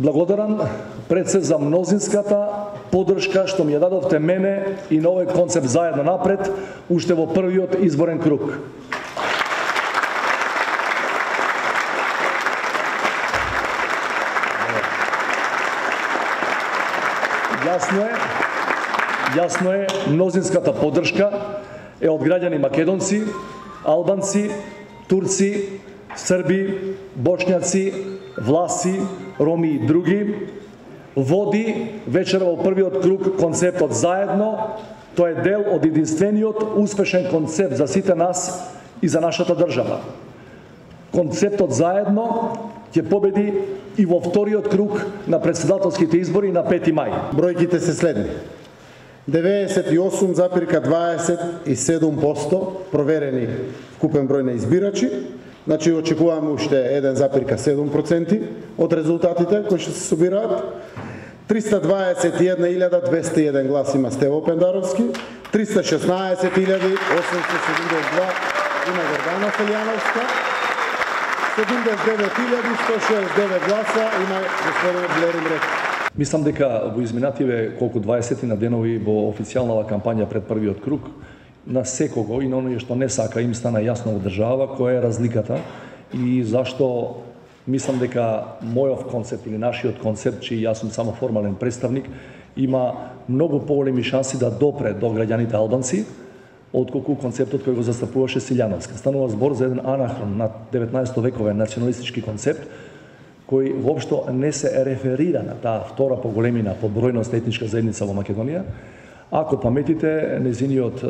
Благодарам пред се за мнозинската поддршка што ми ја дадовте мене и на овој концепт заедно напред, уште во првиот изборен круг. Јасно е, мнозинската поддршка е од граѓани македонци, албанци, турци, срби, бошњаци, власи, роми и други. Води вечера во првиот круг концептот заедно. Тој е дел од единствениот успешен концепт за сите нас и за нашата држава. Концептот заедно ќе победи и во вториот круг на претседателските избори на 5 мај. Бројките се следни. 98,27% проверени вкупен број на избирачи. Значи очекуваме уште 1,7% од резултатите кои ќе се собираат. 321.201 глас има Стево Пендаровски, 316.872 има Гордана Фелијановска, 79.169 гласа има господин Блери Мрет. Мислам дека во изминативе колку 20 на денови во официјалната кампања пред првиот круг на секого и на оние што не сака им стана јасно во држава која е разликата и зашто мислам дека мојов концепт или нашиот концепт, чиј јас сум само формален представник, има многу поголеми шанси да допре до граѓаните албанци отколку концептот кој го застапуваше Силјановска. Станува збор за еден анахрон на 19 вековен националистички концепт кој воопшто не се реферира на таа втора по големина по бројност етничка заедница во Македонија. Ако паметите, незиниот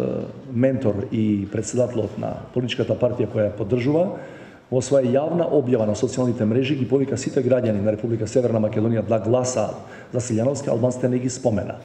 ментор и председателот на политичката партија која ја поддржува, во своја јавна објава на социјалните мрежи ги повика сите граѓани на Република Северна Македонија да гласаат за Силјановска, албанците не ги спомена.